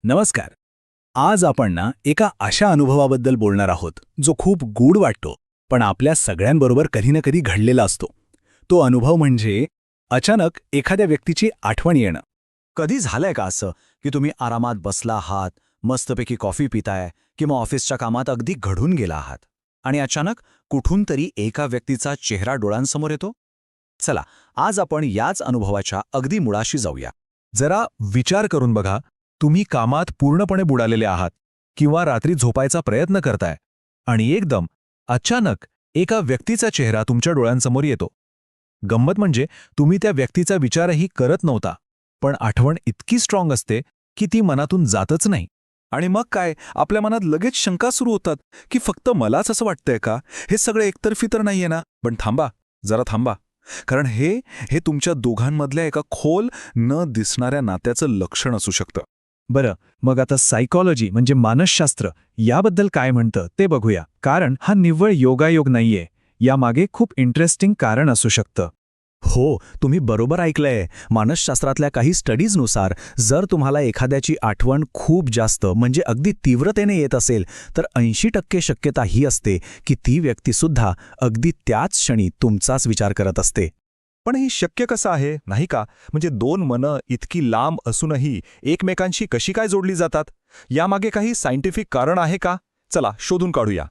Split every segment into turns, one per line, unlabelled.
नमस्कार. आज आपण एका अशा अनुभवाबद्दल बोलणार आहोत जो खूप गूढ वाटतो पण आपल्या सगळ्यांबरोबर कधी ना कधी घडलेला असतो. तो अनुभव म्हणजे अचानक एखाद्या व्यक्तीची आठवण येणं.
कधी झालंय का असं की तुम्ही आरामात बसला आहात, मस्तपैकी कॉफी पिताय किंवा ऑफिसच्या कामात अगदी घडून गेला आहात आणि अचानक कुठून तरी एका व्यक्तीचा चेहरा डोळ्यांसमोर येतो? चला, आज आपण याच अनुभवाच्या अगदी मुळाशी जाऊया.
जरा विचार करून बघा, तुम्ही कामात पूर्णपणे बुडालेले आहात किंवा रात्री झोपायचा प्रयत्न करताय आणि एकदम अचानक एका व्यक्तीचा चेहरा तुमच्या डोळ्यांसमोर येतो. गंमत म्हणजे तुम्ही त्या व्यक्तीचा विचारही करत नव्हता, पण आठवण इतकी स्ट्रॉंग असते की ती मनातून जातच नाही.
आणि मग काय, आपल्या मनात लगेच शंका सुरू होतात की फक्त मलाच असं वाटतंय का, हे सगळं एकतर्फी तर नाहीये ना. पण थांबा, जरा थांबा, कारण हे तुमच्या दोघांमधल्या एका खोल न दिसणाऱ्या नात्याचं लक्षण असू शकतं.
बरं, मग आता सायकॉलॉजी म्हणजे मानसशास्त्र याबद्दल काय म्हणतं ते बघूया. कारण हा निव्वळ योगायोग नाहीये, यामागे खूप इंटरेस्टिंग कारण असू शकतं.
हो, तुम्ही बरोबर ऐकलंय. मानसशास्त्रातल्या काही स्टडीजनुसार जर तुम्हाला एखाद्याची आठवण खूप जास्त म्हणजे अगदी तीव्रतेने येत असेल तर 80% शक्यता ही असते की ती व्यक्तीसुद्धा अगदी त्याच क्षणी तुमचाच विचार करत असते.
पण हे शक्य कसं आहे, नाही का? म्हणजे दोन मनं इतकी लांब असूनही एकमेकांशी कशी काय जोडली जातात? यामागे काही सायंटिफिक कारण आहे का? चला शोधून काढूया.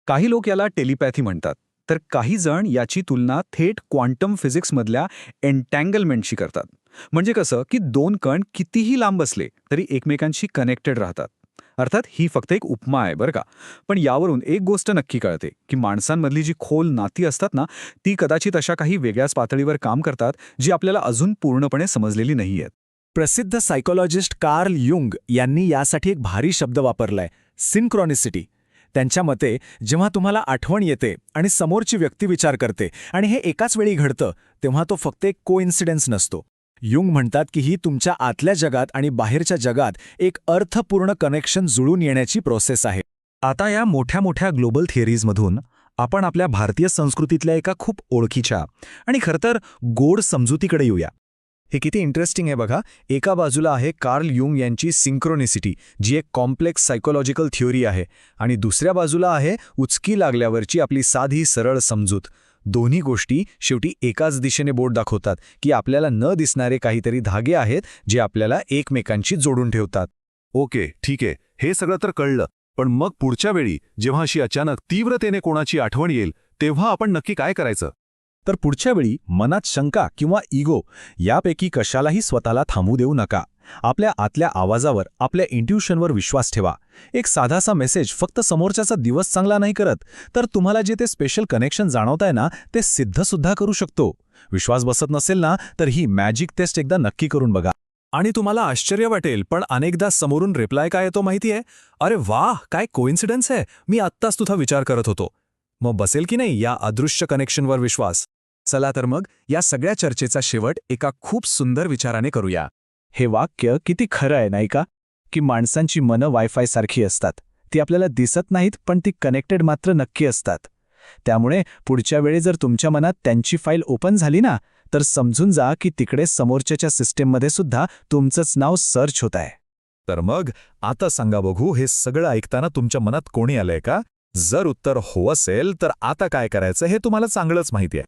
काही लोक याला टेलिपॅथी म्हणतात, तर काही जण याची तुलना थेट क्वांटम फिजिक्समधल्या एन्टँगलमेंटशी करतात. म्हणजे कसं की दोन कण कितीही लांब असले तरी एकमेकांशी कनेक्टेड राहतात. अर्थात ही फक्त एक उपमा आहे बरं का. पण यावरून एक गोष्ट नक्की कळते की माणसांमधली जी खोल नाती असतात ना, ती कदाचित अशा काही वेगळ्याच पातळीवर काम करतात जी आपल्याला अजून पूर्णपणे समजलेली नाही आहेत.
प्रसिद्ध सायकोलॉजिस्ट कार्ल युंग यांनी यासाठी एक भारी शब्द वापरलाय, सिंक्रोनिसिटी. त्यांच्या मते जेव्हा तुम्हाला आठवण येते आणि समोरची व्यक्ती विचार करते आणि हे एकाच वेळी घडतं तेव्हा तो फक्त एक कोइन्सिडन्स नसतो. युंग म्हणतात की ही तुमच्या आतल्या जगात आणि बाहेरच्या जगात एक अर्थपूर्ण कनेक्शन जुळून येण्याची प्रोसेस आहे.
आता या मोठ्या मोठ्या ग्लोबल थिअरीजमधून आपण आपल्या भारतीय संस्कृतीतल्या एका खूप ओळखीच्या आणि खरं तर गोड समजुतीकडे येऊया. हे किती इंटरेस्टिंग आहे बघा. एका बाजूला आहे कार्ल युंग यांची सिंक्रोनिसिटी, जी एक कॉम्प्लेक्स सायकोलॉजिकल थिअरी आहे, आणि दुसऱ्या बाजूला आहे उचकी लागल्यावरची आपली साधी सरळ समजूत. दोन्ही गोष्टी शेवटी एकाच दिशेने बोट दाखवतात की आपल्याला न दिसणारे काहीतरी धागे आहेत जे आपल्याला एकमेकांशी जोडून ठेवतात.
ओके, ठीक आहे, हे सगळं तर कळलं. पण मग पुढच्या वेळी जेव्हा अशी अचानक तीव्रतेने कोणाची आठवण येईल तेव्हा आपण नक्की काय करायचं?
तर पुढच्या वेळी मनात शंका किंवा इगो यापैकी कशालाही स्वतःला थांबू देऊ नका. आपल्या आतल्या आवाजावर, आपल्या इंट्युशनवर विश्वास ठेवा. एक साधासा मेसेज फक्त समोरच्याचा दिवस चांगला नाही करत, तर तुम्हाला जे ते स्पेशल कनेक्शन जाणवताय ना, ते सिद्धसुद्धा करू शकतो. विश्वास बसत नसेल ना, तर ही मॅजिक टेस्ट एकदा नक्की करून बघा.
आणि तुम्हाला आश्चर्य वाटेल, पण अनेकदा समोरून रिप्लाय काय येतो माहितीये? अरे वाह, काय कोइन्सिडन्स आहे, मी आत्ताच तुझा विचार करत होतो. मग बसेल की नाही या अदृश्य कनेक्शनवर विश्वास? चला तर मग या सगळ्या चर्चेचा शेवट एका खूप सुंदर विचाराने करूया.
हे वाक्य किती खरं आहे नाही का? की माणसांची मनं वायफाय सारखी असतात. ती आपल्याला दिसत नाहीत, पण ती कनेक्टेड मात्र नक्की असतात. त्यामुळे पुढच्या वेळी जर तुमच्या मनात त्यांची फाईल ओपन झाली ना, तर समजून जा की तिकडे समोरच्याच्या सिस्टीममध्ये सुद्धा तुमचंच नाव सर्च होत आहे.
तर मग आता सांगा बघू, हे सगळं ऐकताना तुमच्या मनात कोणी आलंय का? जर उत्तर हो असेल तर आता काय करायचं हे तुम्हाला चांगलंच माहिती आहे.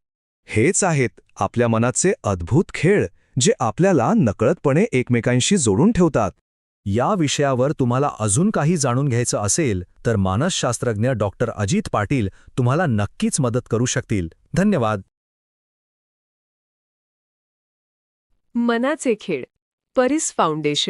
हेच आहेत आपल्या मनाचे अद्भुत खेळ, जे आपल्याला नकळतपणे एकमेकांशी जोडून ठेवतात.
या विषयावर तुम्हाला अजून काही जाणून घ्यायचं असेल तर मानसशास्त्रज्ञ डॉक्टर अजित पाटील तुम्हाला नक्कीच मदत करू शकतील. धन्यवाद.
मनाचे खेळ, परिस फाउंडेशन.